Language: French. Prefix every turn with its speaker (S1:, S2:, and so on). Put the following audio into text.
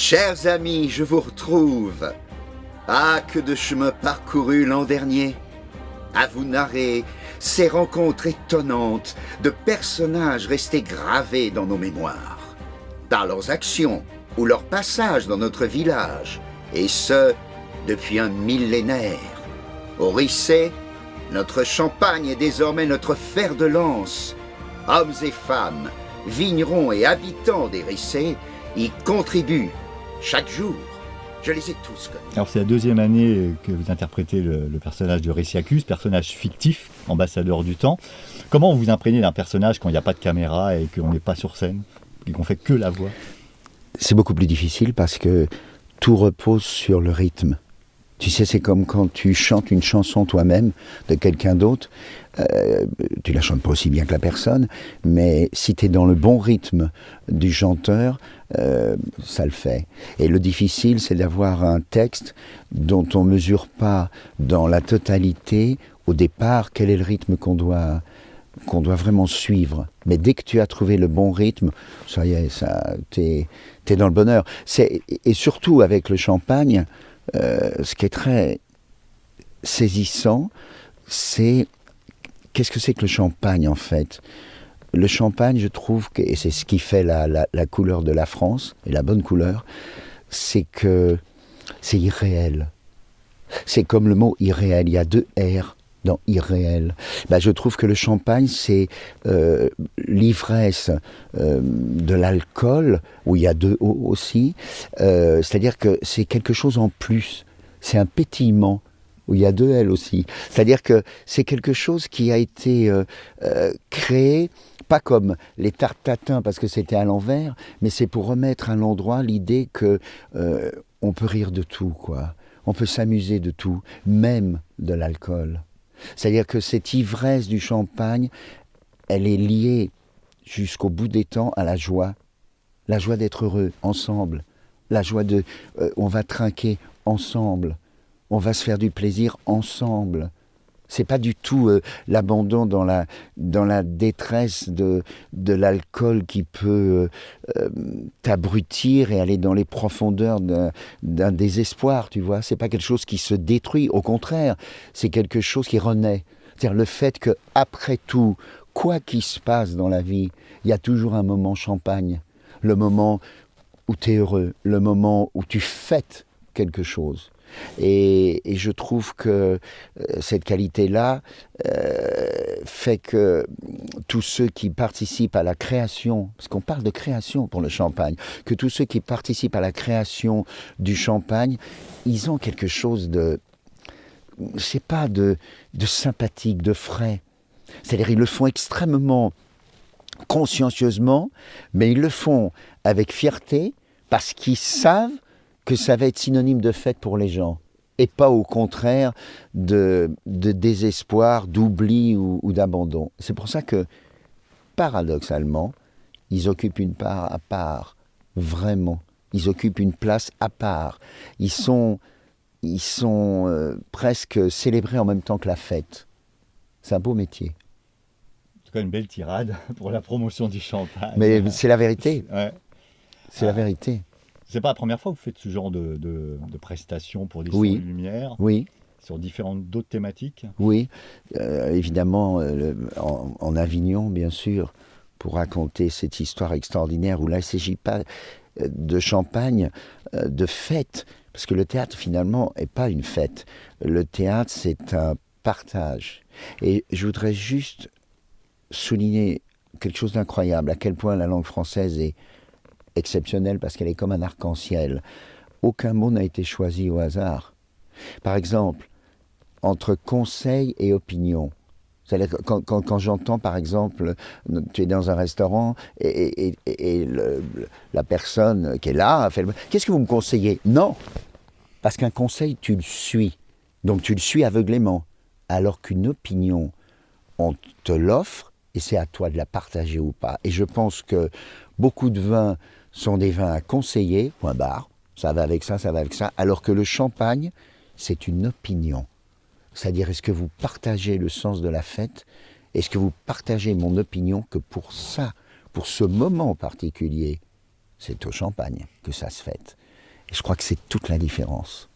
S1: Chers amis, je vous retrouve. Ah, que de chemin parcouru l'an dernier. À vous narrer ces rencontres étonnantes de personnages restés gravés dans nos mémoires, par leurs actions ou leur passage dans notre village, et ce, depuis un millénaire. Au Rissé, notre Champagne est désormais notre fer de lance. Hommes et femmes, vignerons et habitants des Rissés y contribuent chaque jour. Je les ai tous connus.
S2: Alors c'est la deuxième année que vous interprétez le personnage de Réciacus, personnage fictif, ambassadeur du temps. Comment vous imprégnez d'un personnage quand il n'y a pas de caméra et qu'on n'est pas sur scène et qu'on fait que la voix?
S3: C'est beaucoup plus difficile parce que tout repose sur le rythme. Tu sais, c'est comme quand tu chantes une chanson toi-même de quelqu'un d'autre. Tu la chantes pas aussi bien que la personne, mais si tu es dans le bon rythme du chanteur, ça le fait. Et le difficile, c'est d'avoir un texte dont on mesure pas dans la totalité, au départ, quel est le rythme qu'on doit vraiment suivre. Mais dès que tu as trouvé le bon rythme, ça y est, t'es dans le bonheur. Et surtout avec le Champagne, ce qui est très saisissant, c'est qu'est-ce que c'est que le Champagne en fait? Le Champagne, je trouve, et c'est ce qui fait la couleur de la France, et la bonne couleur, c'est que c'est irréel. C'est comme le mot irréel, il y a deux R dans irréel. Ben, je trouve que le Champagne, c'est l'ivresse de l'alcool, où il y a deux O aussi, c'est-à-dire que c'est quelque chose en plus, c'est un pétillement, où il y a deux L aussi. C'est-à-dire que c'est quelque chose qui a été créé, pas comme les tartes tatin parce que c'était à l'envers, mais c'est pour remettre à l'endroit l'idée que on peut rire de tout, quoi. On peut s'amuser de tout, même de l'alcool. C'est-à-dire que cette ivresse du Champagne, elle est liée jusqu'au bout des temps à la joie d'être heureux ensemble, la joie de on va trinquer ensemble, on va se faire du plaisir ensemble. C'est pas du tout l'abandon dans la détresse de l'alcool qui peut t'abrutir et aller dans les profondeurs d'un désespoir, tu vois. C'est pas quelque chose qui se détruit, au contraire, c'est quelque chose qui renaît. C'est-à-dire le fait que après tout, quoi qu'il se passe dans la vie, il y a toujours un moment Champagne, le moment où tu es heureux, le moment où tu fêtes quelque chose. Et je trouve que cette qualité-là fait que tous ceux qui participent à la création, parce qu'on parle de création pour le Champagne, que tous ceux qui participent à la création du Champagne, ils ont quelque chose de, je sais pas, de sympathique, de frais. C'est-à-dire ils le font extrêmement consciencieusement, mais ils le font avec fierté parce qu'ils savent que ça va être synonyme de fête pour les gens, et pas au contraire de désespoir, d'oubli ou d'abandon. C'est pour ça que, paradoxalement, ils occupent une part à part, vraiment. Ils occupent une place à part. Ils sont presque célébrés en même temps que la fête. C'est un beau métier.
S2: En tout cas, une belle tirade pour la promotion du Champagne.
S3: Mais c'est la vérité.
S2: Ouais.
S3: C'est la vérité.
S2: C'est pas la première fois que vous faites ce genre de prestations pour des sons
S3: Oui.
S2: de lumière,
S3: Oui.
S2: sur d'autres thématiques.
S3: Oui, évidemment, en Avignon, bien sûr, pour raconter cette histoire extraordinaire où là, il ne s'agit pas de Champagne, de fête, parce que le théâtre, finalement, n'est pas une fête. Le théâtre, c'est un partage. Et je voudrais juste souligner quelque chose d'incroyable, à quel point la langue française est exceptionnelle, parce qu'elle est comme un arc-en-ciel. Aucun mot n'a été choisi au hasard. Par exemple, entre conseil et opinion. C'est-à-dire que quand j'entends, par exemple, tu es dans un restaurant et la personne qui est là fait « Qu'est-ce que vous me conseillez ?» Non, parce qu'un conseil, tu le suis. Donc tu le suis aveuglément. Alors qu'une opinion, on te l'offre et c'est à toi de la partager ou pas. Et je pense que beaucoup de vins sont des vins à conseiller, point barre. Ça va avec ça, ça va avec ça. Alors que le Champagne, c'est une opinion. C'est-à-dire, est-ce que vous partagez le sens de la fête? Est-ce que vous partagez mon opinion que pour ça, pour ce moment particulier, c'est au Champagne que ça se fête? Et je crois que c'est toute la différence.